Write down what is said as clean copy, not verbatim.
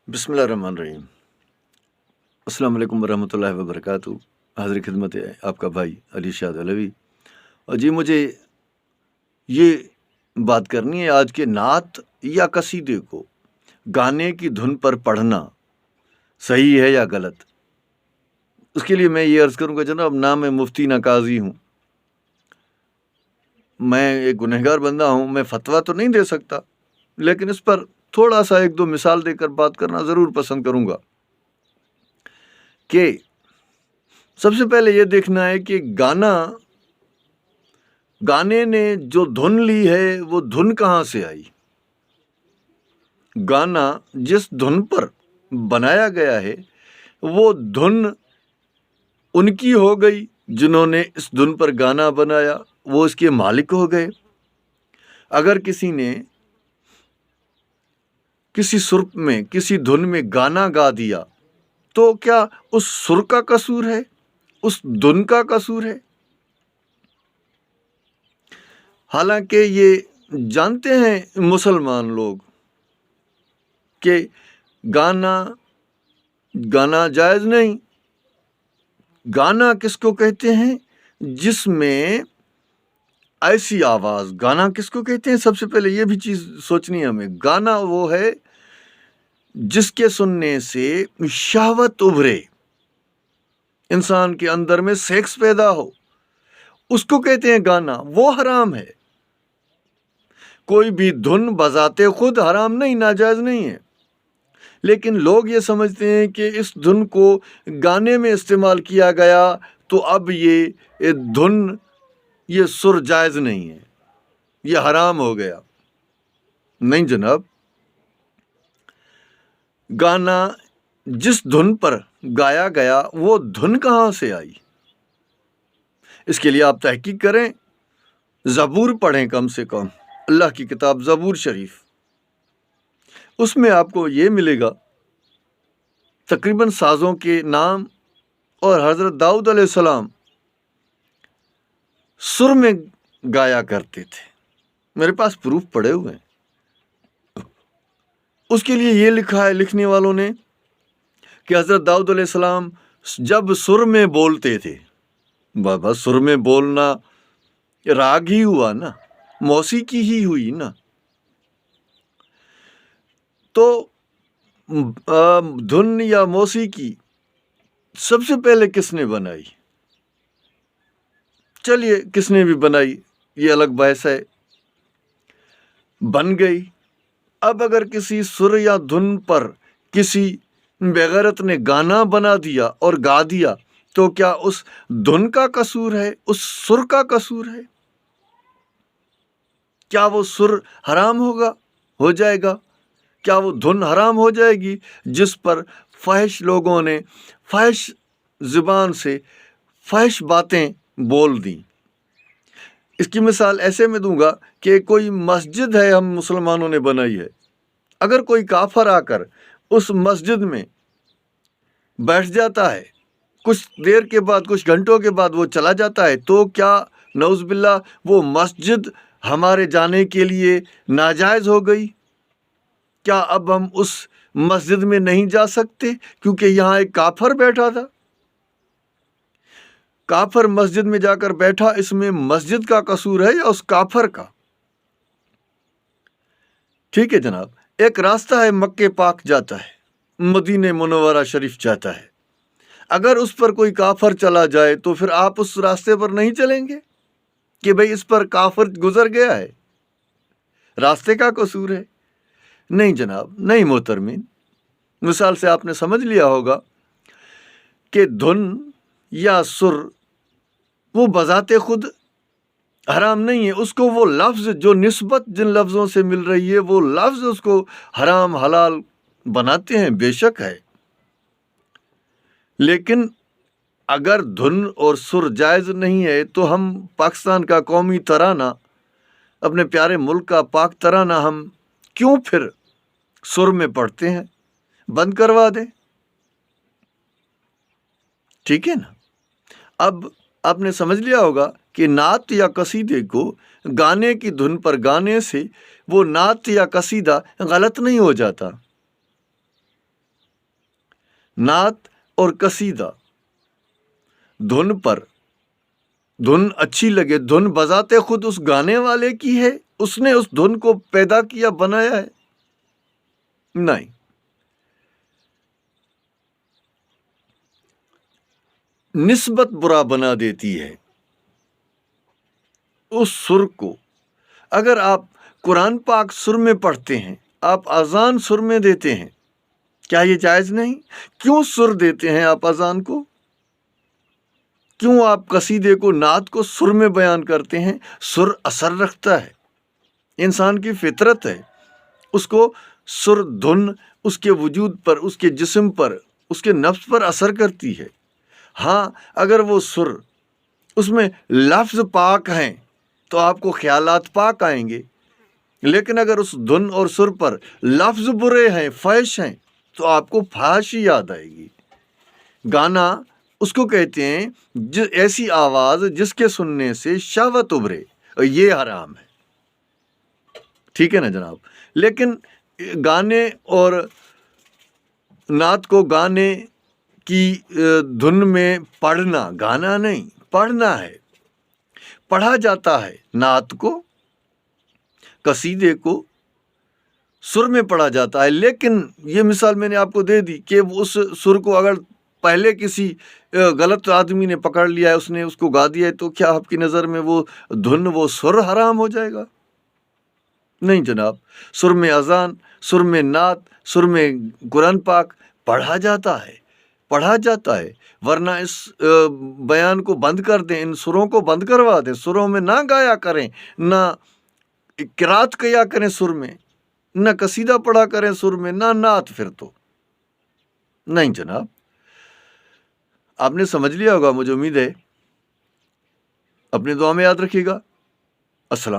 بسم اللہ الرحمن الرحیم۔ السلام علیکم ورحمۃ اللہ وبرکاتہ۔ حاضر خدمت ہے آپ کا بھائی علی شاد علوی۔ اور جی مجھے یہ بات کرنی ہے آج کے نعت یا قصیدے کو گانے کی دھن پر پڑھنا صحیح ہے یا غلط۔ اس کے لیے میں یہ عرض کروں گا جناب، نہ میں مفتی نہ قاضی ہوں، میں ایک گنہگار بندہ ہوں، میں فتویٰ تو نہیں دے سکتا، لیکن اس پر تھوڑا سا ایک دو مثال دے کر بات کرنا ضرور پسند کروں گا کہ سب سے پہلے یہ دیکھنا ہے کہ گانے نے جو دھن لی ہے وہ دھن کہاں سے آئی۔ گانا جس دھن پر بنایا گیا ہے وہ دھن ان کی ہو گئی، جنہوں نے اس دھن پر گانا بنایا وہ اس کے مالک ہو گئے۔ اگر کسی نے کسی سر میں کسی دھن میں گانا گا دیا تو کیا اس سر کا قصور ہے، اس دھن کا قصور ہے؟ حالانکہ یہ جانتے ہیں مسلمان لوگ کہ گانا جائز نہیں۔ گانا کس کو کہتے ہیں؟ جس میں ایسی آواز، گانا کس کو کہتے ہیں؟ سب سے پہلے یہ بھی چیز سوچنی ہے ہمیں۔ گانا وہ ہے جس کے سننے سے شہوت ابھرے، انسان کے اندر میں سیکس پیدا ہو، اس کو کہتے ہیں گانا۔ وہ حرام ہے۔ کوئی بھی دھن بذات خود حرام نہیں، ناجائز نہیں ہے، لیکن لوگ یہ سمجھتے ہیں کہ اس دھن کو گانے میں استعمال کیا گیا تو اب یہ دھن، یہ سر جائز نہیں ہے، یہ حرام ہو گیا۔ نہیں جناب، گانا جس دھن پر گایا گیا وہ دھن کہاں سے آئی؟ اس کے لیے آپ تحقیق کریں، زبور پڑھیں، کم سے کم اللہ کی کتاب زبور شریف، اس میں آپ کو یہ ملے گا تقریباً سازوں کے نام، اور حضرت داؤد علیہ السلام سر میں گایا کرتے تھے، میرے پاس پروف پڑے ہوئے ہیں۔ اس کے لیے یہ لکھا ہے لکھنے والوں نے کہ حضرت داؤد علیہ السلام جب سر میں بولتے تھے، بابا سر میں بولنا راگ ہی ہوا نا، موسیقی ہی ہوئی نا، تو دھن یا موسیقی سب سے پہلے کس نے بنائی؟ چلیے کس نے بھی بنائی یہ الگ بحث ہے، بن گئی۔ اب اگر کسی سر یا دھن پر کسی بغیرت نے گانا بنا دیا اور گا دیا تو کیا اس دھن کا قصور ہے، اس سر کا قصور ہے؟ کیا وہ سر حرام ہو جائے گا؟ کیا وہ دھن حرام ہو جائے گی جس پر فحش لوگوں نے فحش زبان سے فحش باتیں بول دیں؟ اس کی مثال ایسے میں دوں گا کہ کوئی مسجد ہے ہم مسلمانوں نے بنائی ہے، اگر کوئی کافر آ کر اس مسجد میں بیٹھ جاتا ہے، کچھ دیر کے بعد، کچھ گھنٹوں کے بعد وہ چلا جاتا ہے، تو کیا نعوذ باللہ وہ مسجد ہمارے جانے کے لیے ناجائز ہو گئی؟ کیا اب ہم اس مسجد میں نہیں جا سکتے کیونکہ یہاں ایک کافر بیٹھا تھا؟ کافر مسجد میں جا کر بیٹھا، اس میں مسجد کا قصور ہے یا اس کافر کا؟ ٹھیک ہے جناب، ایک راستہ ہے مکہ پاک جاتا ہے، مدینہ منورہ شریف جاتا ہے، اگر اس پر کوئی کافر چلا جائے تو پھر آپ اس راستے پر نہیں چلیں گے کہ بھئی اس پر کافر گزر گیا ہے، راستے کا قصور ہے؟ نہیں جناب، نہیں محترمین۔ مثال سے آپ نے سمجھ لیا ہوگا کہ دھن یا سر وہ بذات خود حرام نہیں ہے، اس کو وہ لفظ جو نسبت جن لفظوں سے مل رہی ہے وہ لفظ اس کو حرام حلال بناتے ہیں، بے شک ہے، لیکن اگر دھن اور سر جائز نہیں ہے تو ہم پاکستان کا قومی ترانہ، اپنے پیارے ملک کا پاک ترانہ ہم کیوں پھر سر میں پڑھتے ہیں؟ بند کروا دیں، ٹھیک ہے نا؟ اب آپ نے سمجھ لیا ہوگا کہ نعت یا قصیدے کو گانے کی دھن پر گانے سے وہ نعت یا قصیدہ غلط نہیں ہو جاتا۔ نعت اور قصیدہ دھن پر، دھن اچھی لگے، دھن بذات خود اس گانے والے کی ہے، اس نے اس دھن کو پیدا کیا، بنایا ہے؟ نہیں. نسبت برا بنا دیتی ہے اس سر کو. اگر آپ قرآن پاک سر میں پڑھتے ہیں، آپ اذان سر میں دیتے ہیں، کیا یہ جائز نہیں؟ کیوں سر دیتے ہیں آپ اذان کو؟ کیوں آپ قصیدے کو، نعت کو سر میں بیان کرتے ہیں؟ سر اثر رکھتا ہے، انسان کی فطرت ہے، اس کو سر، دھن اس کے وجود پر، اس کے جسم پر، اس کے نفس پر اثر کرتی ہے. ہاں اگر وہ سر، اس میں لفظ پاک ہیں تو آپ کو خیالات پاک آئیں گے، لیکن اگر اس دھن اور سر پر لفظ برے ہیں، فحش ہیں، تو آپ کو فحاشی یاد آئے گی. گانا اس کو کہتے ہیں ایسی آواز جس کے سننے سے شہوت ابھرے، اور یہ حرام ہے. ٹھیک ہے نا جناب؟ لیکن گانے اور نعت کو گانے کی دھن میں پڑھنا، گانا نہیں پڑھنا ہے، پڑھا جاتا ہے. نعت کو، قصیدے کو سر میں پڑھا جاتا ہے. لیکن یہ مثال میں نے آپ کو دے دی کہ اس سر کو اگر پہلے کسی غلط آدمی نے پکڑ لیا ہے، اس نے اس کو گا دیا ہے، تو کیا آپ کی نظر میں وہ دھن، وہ سر حرام ہو جائے گا؟ نہیں جناب. سر میں اذان، سر میں نعت، سر میں قرآن پاک پڑھا جاتا ہے، پڑھا جاتا ہے. ورنہ اس بیان کو بند کر دیں، ان سروں کو بند کروا دیں، سروں میں نہ گایا کریں، نہ قرات کیا کریں سر میں، نہ قصیدہ پڑھا کریں سر میں، نہ نعت. پھر تو نہیں جناب. آپ نے سمجھ لیا ہوگا، مجھے امید ہے. اپنی دعا میں یاد رکھیے گا. السلام.